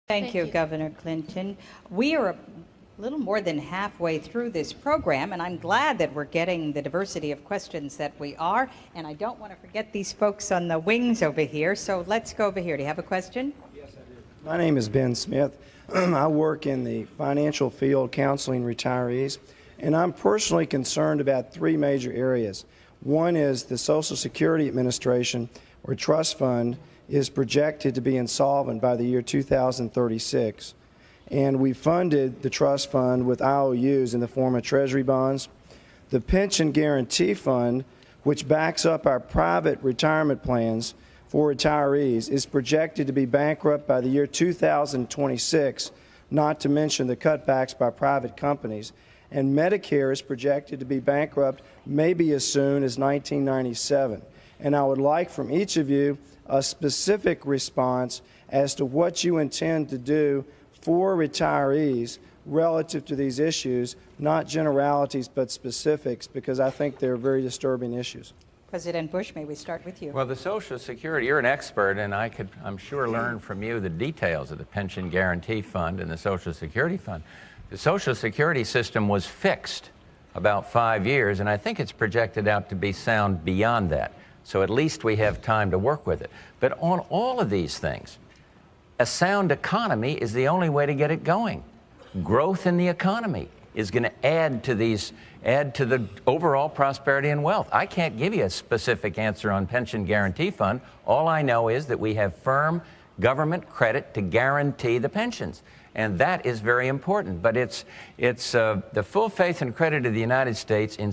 Thank you, Governor Clinton. We are a little more than halfway through this program, and I'm glad that we're getting the diversity of questions that we are. And I don't want to forget these folks on the wings over here, so let's go over here. Do you have a question? Yes, I do. My name is Ben Smith. I work in the financial field counseling retirees, and I'm personally concerned about three major areas. One is the Social Security Administration, or trust fund, is projected to be insolvent by the year 2036. And we funded the trust fund with IOUs in the form of treasury bonds. The Pension Guarantee Fund, which backs up our private retirement plans for retirees, is projected to be bankrupt by the year 2026, not to mention the cutbacks by private companies. And Medicare is projected to be bankrupt maybe as soon as 1997. And I would like from each of you a specific response as to what you intend to do for retirees relative to these issues, not generalities but specifics, because I think they're very disturbing issues. President Bush, may we start with you? Well, the Social Security, you're an expert, and I could, I'm sure, learn from you the details of the Pension Guarantee Fund and the Social Security Fund. The Social Security system was fixed about 5 years, and I think it's projected out to be sound beyond that. So at least we have time to work with it. But on all of these things, a sound economy is the only way to get it going. Growth in the economy is going to add to the overall prosperity and wealth. I can't give you a specific answer on Pension Guarantee Fund. All I know is that we have firm government credit to guarantee the pensions. And that is very important. But it's the full faith and credit of the United States in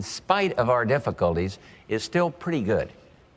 spite of our difficulties is still pretty good.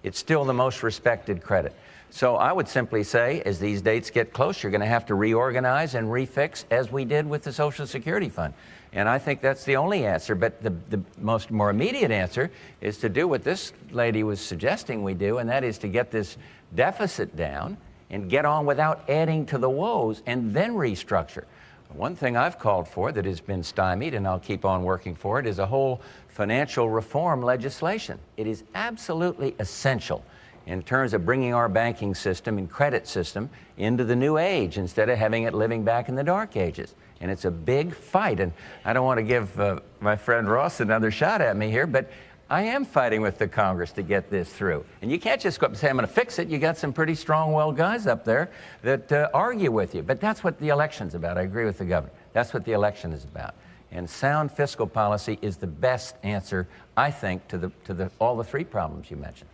It's still the most respected credit. So I would simply say, as these dates get close, you're going to have to reorganize and refix, as we did with the Social Security Fund. And I think that's the only answer. But the more immediate answer is to do what this lady was suggesting we do, and that is to get this deficit down and get on without adding to the woes and then restructure. One thing I've called for that has been stymied, and I'll keep on working for it, is a whole financial reform legislation. It is absolutely essential in terms of bringing our banking system and credit system into the new age instead of having it living back in the dark ages. And it's a big fight. And I don't want to give my friend Ross another shot at me here, but I am fighting with the Congress to get this through. And you can't just go up and say, I'm going to fix it. You got some pretty strong-willed guys up there that argue with you. But that's what the election's about. I agree with the governor. That's what the election is about. And sound fiscal policy is the best answer, I think, to all the three problems you mentioned.